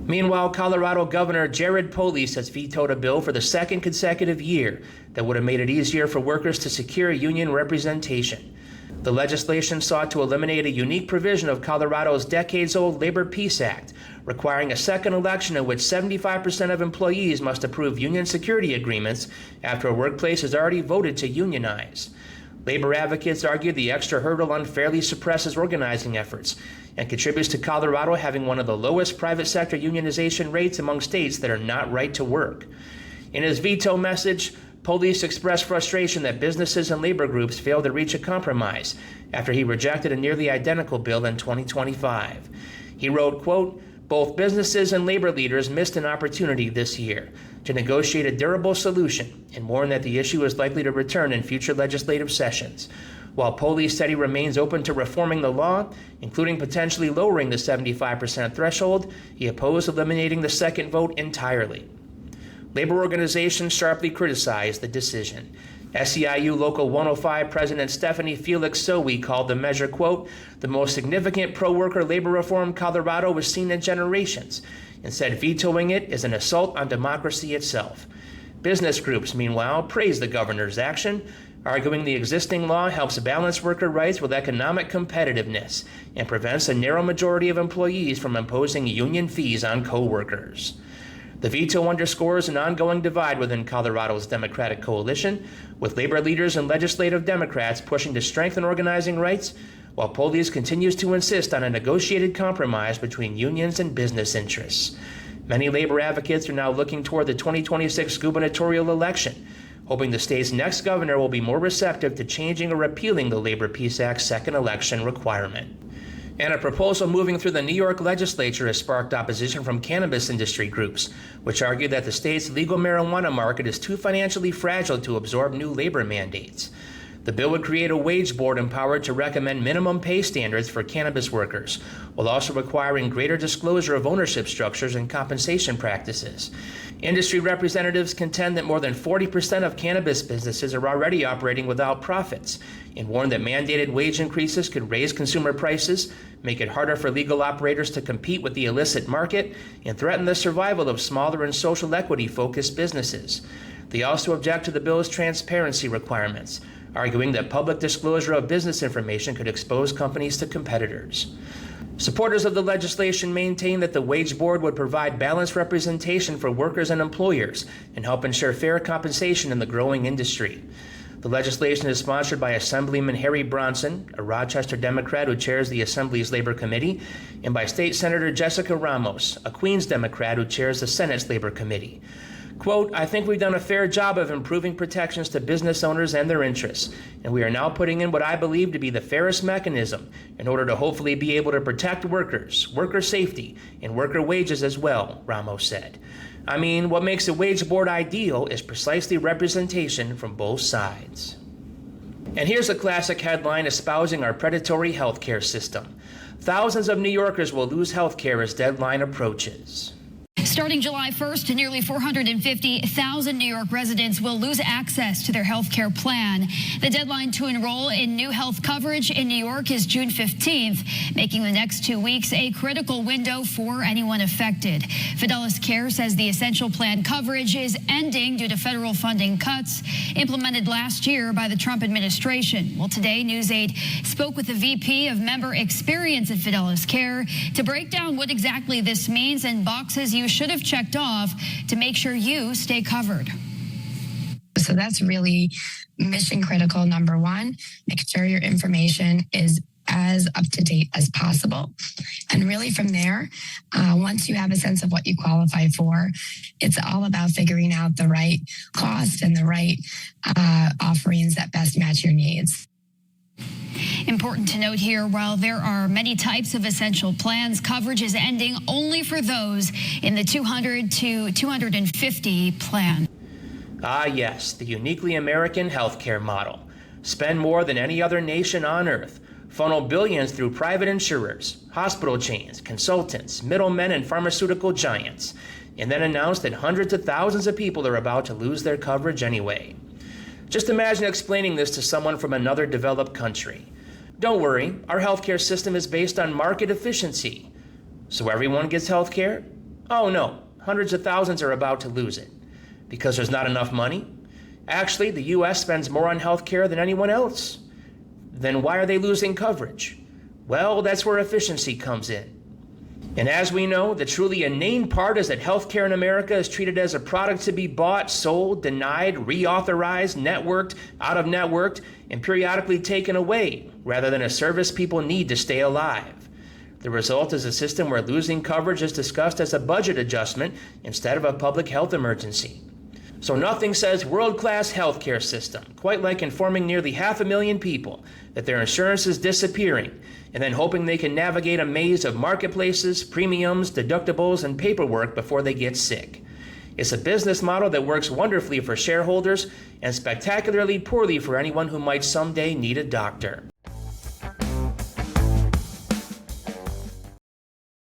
Meanwhile, Colorado Governor Jared Polis has vetoed a bill for the second consecutive year that would have made it easier for workers to secure union representation. The legislation sought to eliminate a unique provision of Colorado's decades-old Labor Peace Act, requiring a second election in which 75% of employees must approve union security agreements after a workplace has already voted to unionize. Labor advocates argue the extra hurdle unfairly suppresses organizing efforts and contributes to Colorado having one of the lowest private sector unionization rates among states that are not right to work. In his veto message, Polis expressed frustration that businesses and labor groups failed to reach a compromise after he rejected a nearly identical bill in 2025. He wrote, quote, "Both businesses and labor leaders missed an opportunity this year to negotiate a durable solution and warned that the issue is likely to return in future legislative sessions." While Polis said he remains open to reforming the law, including potentially lowering the 75% threshold, he opposed eliminating the second vote entirely. Labor organizations sharply criticized the decision. SEIU Local 105 President Stephanie Felix Sowe called the measure, quote, "the most significant pro-worker labor reform Colorado has seen in generations," and said vetoing it is an assault on democracy itself. Business groups, meanwhile, praised the governor's action, arguing the existing law helps balance worker rights with economic competitiveness and prevents a narrow majority of employees from imposing union fees on co-workers. The veto underscores an ongoing divide within Colorado's Democratic coalition, with labor leaders and legislative Democrats pushing to strengthen organizing rights, while Polis continues to insist on a negotiated compromise between unions and business interests. Many labor advocates are now looking toward the 2026 gubernatorial election, hoping the state's next governor will be more receptive to changing or repealing the Labor Peace Act's second election requirement. And a proposal moving through the New York legislature has sparked opposition from cannabis industry groups, which argue that the state's legal marijuana market is too financially fragile to absorb new labor mandates. The bill would create a wage board empowered to recommend minimum pay standards for cannabis workers, while also requiring greater disclosure of ownership structures and compensation practices. Industry representatives contend that more than 40% of cannabis businesses are already operating without profits and warn that mandated wage increases could raise consumer prices, make it harder for legal operators to compete with the illicit market, and threaten the survival of smaller and social equity-focused businesses. They also object to the bill's transparency requirements, arguing that public disclosure of business information could expose companies to competitors. Supporters of the legislation maintain that the wage board would provide balanced representation for workers and employers and help ensure fair compensation in the growing industry. The legislation is sponsored by Assemblyman Harry Bronson, a Rochester Democrat who chairs the Assembly's Labor Committee, and by State Senator Jessica Ramos, a Queens Democrat who chairs the Senate's Labor Committee. Quote, "I think we've done a fair job of improving protections to business owners and their interests, and we are now putting in what I believe to be the fairest mechanism in order to hopefully be able to protect workers, worker safety, and worker wages as well," Ramos said. "I mean, what makes a wage board ideal is precisely representation from both sides." And here's a classic headline espousing our predatory healthcare system. Thousands of New Yorkers will lose healthcare as deadline approaches. Starting July 1st, nearly 450,000 New York residents will lose access to their health care plan. The deadline to enroll in new health coverage in New York is June 15th, making the next 2 weeks a critical window for anyone affected. Fidelis Care says the essential plan coverage is ending due to federal funding cuts implemented last year by the Trump administration. Well, today, News 8 spoke with the VP of Member Experience at Fidelis Care to break down what exactly this means and boxes you should have checked off to make sure you stay covered. So that's really mission critical. Number one, make sure your information is as up to date as possible. And really from there, once you have a sense of what you qualify for, it's all about figuring out the right cost and the right offerings that best match your needs. Important to note here, while there are many types of essential plans, coverage is ending only for those in the 200 to 250 plan. Ah, yes, the uniquely American healthcare model. Spend more than any other nation on earth. Funnel billions through private insurers, hospital chains, consultants, middlemen, and pharmaceutical giants. And then announce that hundreds of thousands of people are about to lose their coverage anyway. Just imagine explaining this to someone from another developed country. Don't worry, our healthcare system is based on market efficiency. So everyone gets healthcare? Oh no, hundreds of thousands are about to lose it. Because there's not enough money? Actually, the U.S. spends more on health care than anyone else. Then why are they losing coverage? Well, that's where efficiency comes in. And as we know, the truly inane part is that healthcare in America is treated as a product to be bought, sold, denied, reauthorized, networked, out-of-networked, and periodically taken away, rather than a service people need to stay alive. The result is a system where losing coverage is discussed as a budget adjustment instead of a public health emergency. So nothing says world-class healthcare system, quite like informing nearly 500,000 people that their insurance is disappearing, and then hoping they can navigate a maze of marketplaces, premiums, deductibles, and paperwork before they get sick. It's a business model that works wonderfully for shareholders and spectacularly poorly for anyone who might someday need a doctor.